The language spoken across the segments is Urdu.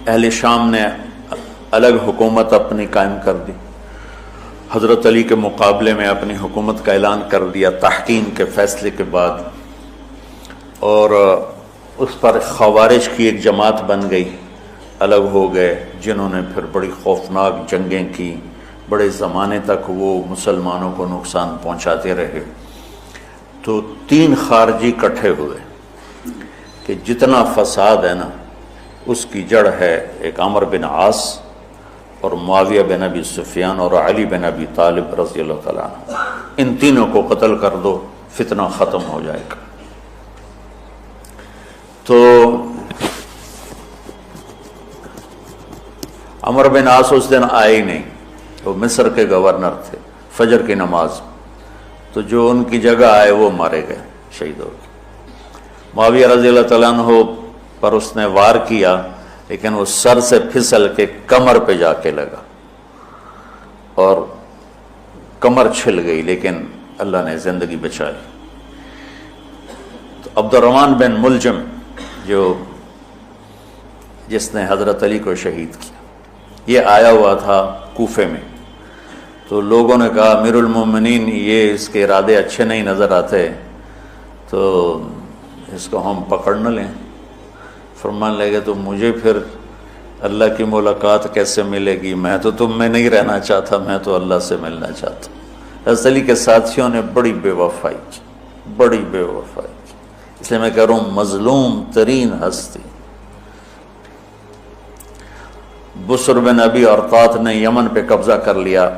اہل شام نے الگ حکومت اپنی قائم کر دی، حضرت علی کے مقابلے میں اپنی حکومت کا اعلان کر دیا تحکیم کے فیصلے کے بعد، اور اس پر خوارج کی ایک جماعت بن گئی، الگ ہو گئے، جنہوں نے پھر بڑی خوفناک جنگیں کی، بڑے زمانے تک وہ مسلمانوں کو نقصان پہنچاتے رہے۔ تو 3 خارجی اکٹھے ہوئے کہ جتنا فساد ہے نا اس کی جڑ ہے ایک عمرو بن عاص اور معاویہ بن ابی سفیان اور علی بن ابی طالب رضی اللہ تعالیٰ عنہ، ان تینوں کو قتل کر دو، فتنہ ختم ہو جائے گا۔ تو عمرو بن عاص اس دن آئے ہی نہیں، وہ مصر کے گورنر تھے، فجر کی نماز، تو جو ان کی جگہ آئے وہ مارے گئے، شہید ہو گئے۔ معاویہ رضی اللہ تعالیٰ عنہ پر اس نے وار کیا، لیکن وہ سر سے پھسل کے کمر پہ جا کے لگا اور کمر چھل گئی، لیکن اللہ نے زندگی بچائی۔ تو عبد الرحمن بن ملجم جس نے حضرت علی کو شہید کیا، یہ آیا ہوا تھا کوفے میں، تو لوگوں نے کہا امیر المومنین یہ اس کے ارادے اچھے نہیں نظر آتے، تو اس کو ہم پکڑ نہ لیں۔ فرمان لے گئے تو مجھے پھر اللہ کی ملاقات کیسے ملے گی؟ میں تو تم میں نہیں رہنا چاہتا، میں تو اللہ سے ملنا چاہتا ہوں۔ حضرت علی کے ساتھیوں نے بڑی بے وفائی کی، بڑی بے وفائی کی، اس لیے میں کہہ رہا ہوں مظلوم ترین ہستی۔ بسر بن ابی ارطاط نے یمن پہ قبضہ کر لیا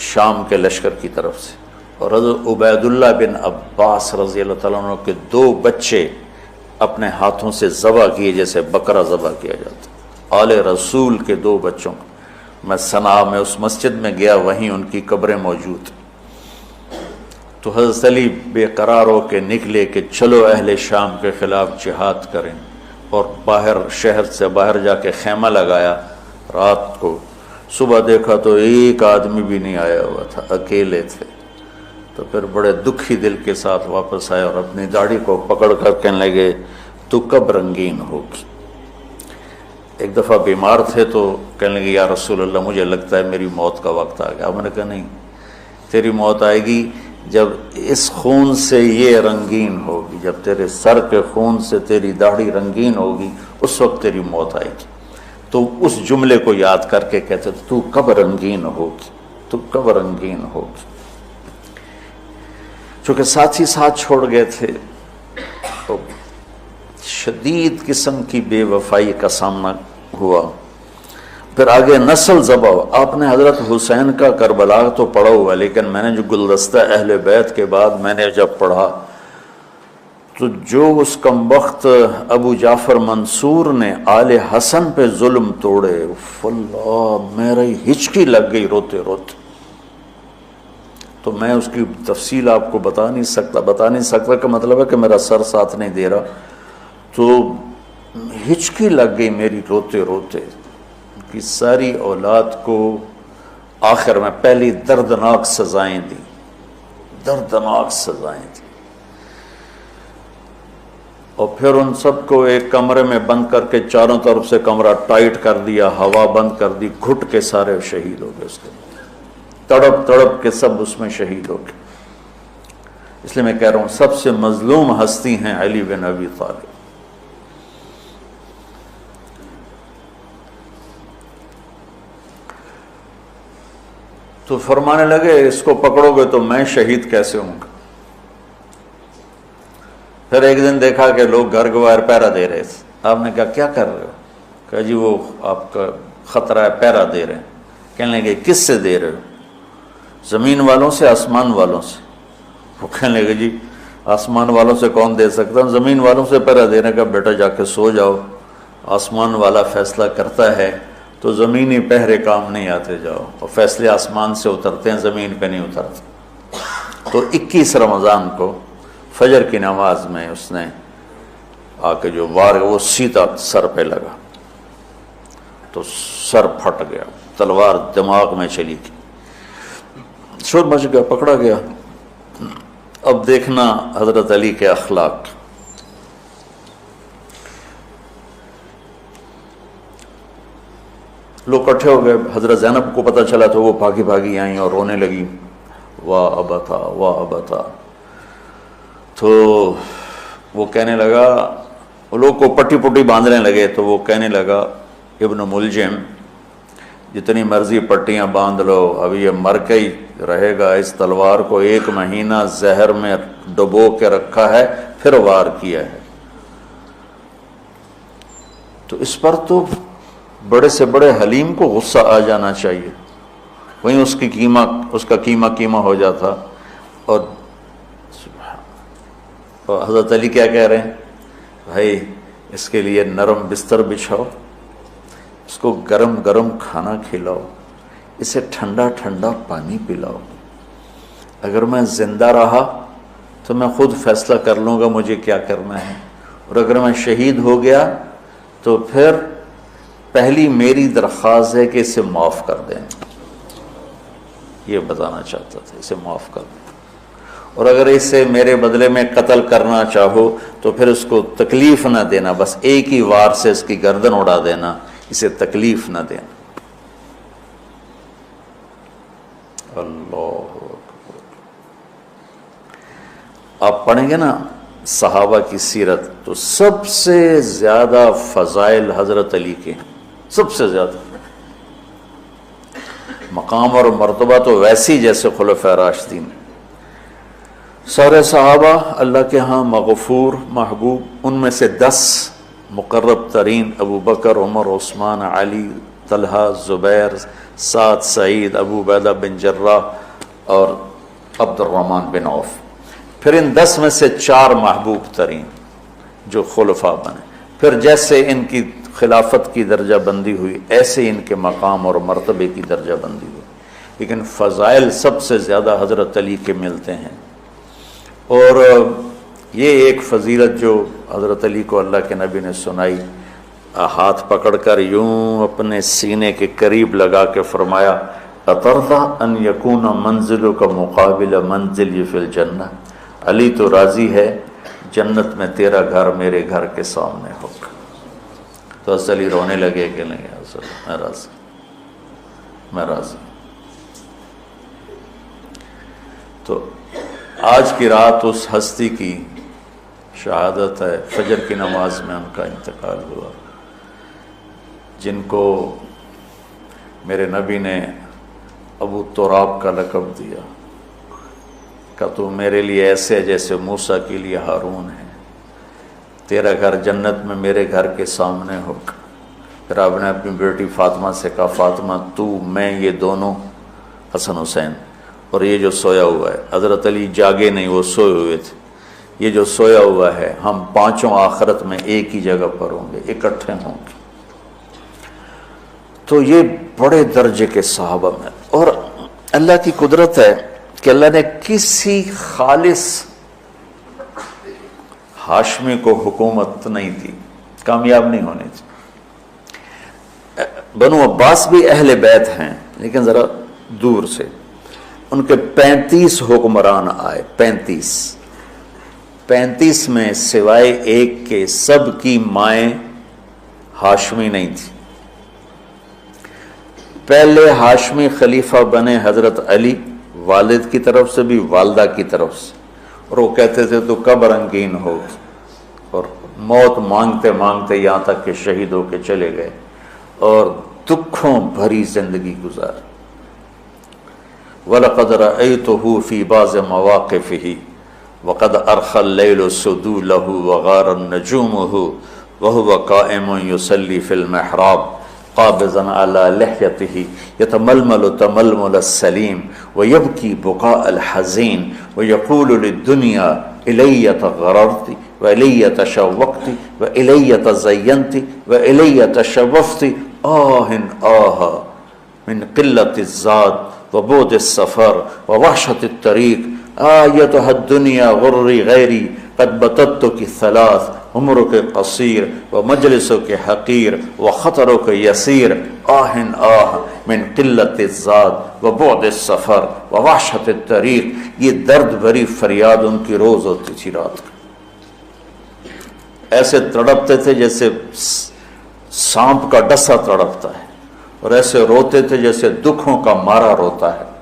شام کے لشکر کی طرف سے، اور حضرت عبید اللہ بن عباس رضی اللہ تعالیٰ عنہ کے 2 بچے اپنے ہاتھوں سے ذبح کیے جیسے بکرا ذبح کیا جاتا۔ آل رسول کے 2 بچوں کو میں صنعاء میں اس مسجد میں گیا، وہیں ان کی قبریں موجود۔ تو حضرت علی بے قرار ہو کے نکلے کہ چلو اہل شام کے خلاف جہاد کریں، اور باہر شہر سے باہر جا کے خیمہ لگایا رات کو۔ صبح دیکھا تو ایک آدمی بھی نہیں آیا ہوا تھا، اکیلے تھے۔ تو پھر بڑے دکھی دل کے ساتھ واپس آئے اور اپنی داڑھی کو پکڑ کر کہنے لگے تو کب رنگین ہوگی؟ ایک دفعہ بیمار تھے تو کہنے لگے یا رسول اللہ مجھے لگتا ہے میری موت کا وقت آ گیا۔ میں نے کہا نہیں، تیری موت آئے گی جب اس خون سے یہ رنگین ہوگی، جب تیرے سر کے خون سے تیری داڑھی رنگین ہوگی اس وقت تیری موت آئے گی۔ تو اس جملے کو یاد کر کے کہتے تو کب رنگین ہوگی، تو کب رنگین ہوگی۔ چونکہ ساتھی ساتھ چھوڑ گئے تھے تو شدید قسم کی بے وفائی کا سامنا ہوا۔ پھر آگے نسل ذبح۔ آپ نے حضرت حسین کا کربلا تو پڑھا ہوا، لیکن میں نے جو گلدستہ اہل بیت کے بعد میں نے جب پڑھا تو جو اس کمبخت ابو جعفر منصور نے آل حسن پہ ظلم توڑے، اللہ میری ہچکی لگ گئی روتے روتے۔ تو میں اس کی تفصیل آپ کو بتا نہیں سکتا کہ مطلب ہے کہ میرا سر ساتھ نہیں دے رہا، تو ہچکی لگ گئی میری روتے روتے کہ ساری اولاد کو آخر میں پہلی دردناک سزائیں دی، دردناک سزائیں دی، اور پھر ان سب کو ایک کمرے میں بند کر کے چاروں طرف سے کمرہ ٹائٹ کر دیا، ہوا بند کر دی، گھٹ کے سارے شہید ہو گئے، اس کے تڑپ تڑپ کے سب اس میں شہید ہو گئے۔ اس لیے میں کہہ رہا ہوں سب سے مظلوم ہستی ہیں علی بن ابی طالب۔ تو فرمانے لگے اس کو پکڑو گے تو میں شہید کیسے ہوں گا؟ پھر ایک دن دیکھا کہ لوگ گھر گوار پہرا دے رہے تھے۔ آپ نے کہا کیا کر رہے ہو؟ کہا جی وہ آپ کا خطرہ ہے، پہرا دے رہے ہیں۔ کہنے لگے کس سے دے رہے ہو؟ زمین والوں سے، آسمان والوں سے؟ وہ کہنے لگے جی آسمان والوں سے کون دے سکتا ہوں، زمین والوں سے پہرا دینے کا۔ بیٹا جا کے سو جاؤ، آسمان والا فیصلہ کرتا ہے، تو زمینی پہرے کام نہیں آتے، جاؤ، اور فیصلے آسمان سے اترتے ہیں، زمین پہ نہیں اترتے۔ تو 21 رمضان کو فجر کی نماز میں اس نے آ کے جو وار وہ سیدھا سر پہ لگا تو سر پھٹ گیا، تلوار دماغ میں چلی گئی، شور مچ گیا، پکڑا گیا۔ اب دیکھنا حضرت علی کے اخلاق۔ لوگ اکٹھے ہو گئے. حضرت زینب کو پتہ چلا تو وہ بھاگی بھاگی آئیں اور رونے لگی، واہ ابتا واہ ابتا. تو وہ کہنے لگا، وہ لوگ کو پٹی پٹی باندھنے لگے تو وہ کہنے لگا ابن ملجم جتنی مرضی پٹیاں باندھ لو، ابھی یہ مر کے ہی رہے گا. اس تلوار کو 1 مہینہ زہر میں ڈبو کے رکھا ہے پھر وار کیا ہے. تو اس پر تو بڑے سے بڑے حلیم کو غصہ آ جانا چاہیے. وہیں اس کا قیمہ ہو جاتا. اور حضرت علی کیا کہہ رہے ہیں؟ بھائی اس کے لیے نرم بستر بچھاؤ، اس کو گرم گرم کھانا کھلاؤ، اسے ٹھنڈا ٹھنڈا پانی پلاؤ. اگر میں زندہ رہا تو میں خود فیصلہ کر لوں گا مجھے کیا کرنا ہے، اور اگر میں شہید ہو گیا تو پھر پہلی میری درخواست ہے کہ اسے معاف کر دیں. یہ بتانا چاہتا تھا، اسے معاف کر دیں. اور اگر اسے میرے بدلے میں قتل کرنا چاہو تو پھر اس کو تکلیف نہ دینا، بس ایک ہی وار سے اس کی گردن اڑا دینا، اسے تکلیف نہ دینا. اللہ اکبر. آپ پڑھیں گے نا صحابہ کی سیرت تو سب سے زیادہ فضائل حضرت علی کے ہیں، سب سے زیادہ. مقام اور مرتبہ تو ویسی جیسے خلفائے راشدین. سارے صحابہ اللہ کے ہاں مغفور محبوب. ان میں سے 10 مقرب ترین ابو بکر، عمر، عثمان، علی، طلحہ، زبیر، سعد، سعید، ابو عبیدہ بن جراح اور عبد الرحمن بن عوف. پھر ان 10 میں سے 4 محبوب ترین جو خلفاء بنے. پھر جیسے ان کی خلافت کی درجہ بندی ہوئی ایسے ان کے مقام اور مرتبے کی درجہ بندی ہوئی. لیکن فضائل سب سے زیادہ حضرت علی کے ملتے ہیں. اور یہ ایک فضیلت جو حضرت علی کو اللہ کے نبی نے سنائی، ہاتھ پکڑ کر یوں اپنے سینے کے قریب لگا کے فرمایا، اَتَرْضَىٰ أَن يَكُونَ مَنزِلُكَ مُقَابِلَ مَنزِلِي فِي الْجَنَّةِ. علی تو راضی ہے جنت میں تیرا گھر میرے گھر کے سامنے ہوگا. تو حضرت علی رونے لگے کہ نہیں حضرت میں راضی، میں راضی. تو آج کی رات اس ہستی کی شہادت ہے، فجر کی نماز میں ان کا انتقال ہوا، جن کو میرے نبی نے ابو تراب کا لقب دیا کہ تو میرے لیے ایسے جیسے موسیٰ کے لیے ہارون ہے. تیرا گھر جنت میں میرے گھر کے سامنے ہوگا. پھر آپ نے اپنی بیٹی فاطمہ سے کہا، فاطمہ تو میں یہ دونوں، حسن حسین، اور یہ جو سویا ہوا ہے، حضرت علی جاگے نہیں، وہ سوئے ہوئے تھے، یہ جو سویا ہوا ہے ہم پانچوں آخرت میں ایک ہی جگہ پر ہوں گے، اکٹھے ہوں گے. تو یہ بڑے درجے کے صحابہ میں. اور اللہ کی قدرت ہے کہ اللہ نے کسی خالص ہاشمی کو حکومت نہیں دی، کامیاب نہیں ہونے دی. بنو عباس بھی اہل بیت ہیں لیکن ذرا دور سے. ان کے 35 حکمران آئے، 35 میں سوائے ایک کے سب کی مائیں ہاشمی نہیں تھی. پہلے ہاشمی خلیفہ بنے حضرت علی، والد کی طرف سے بھی والدہ کی طرف سے. اور وہ کہتے تھے تو کب رنگین ہو، اور موت مانگتے مانگتے یہاں تک کہ شہید ہو کے چلے گئے اور دکھوں بھری زندگی گزار. وَلَقَدْ رَأَيْتُهُ فِي بَعْضِ مَوَاقِفِهِ وَقَدْ أَرْخَى اللَّيْلُ سُدُولَهُ وَغَارَ النَّجُومُهُ وَهُوَ قَائِمٌ يُصَلِّي فِي الْمِحْرَابِ قابضاً على لحيته يتململ تململ السليم ويبكي بكاء الحزين ويقول للدنيا إلي تغررت وإلي تشوقت وإلي تزينت وإلي تشوفت آه من قلة الزاد وبعد السفر ووحشة الطريق آيتها الدنيا غري غيري قد بتتك الثلاث عمرك قصير ومجلسك حقير وخطرك يسير من قلة الزاد وبعد السفر ووحشة الطريق. یہ درد بھری فریاد ان کی روز ہوتی تھی رات کو. ایسے تڑپتے تھے جیسے سانپ کا ڈسا تڑپتا ہے، اور ایسے روتے تھے جیسے دکھوں کا مارا روتا ہے۔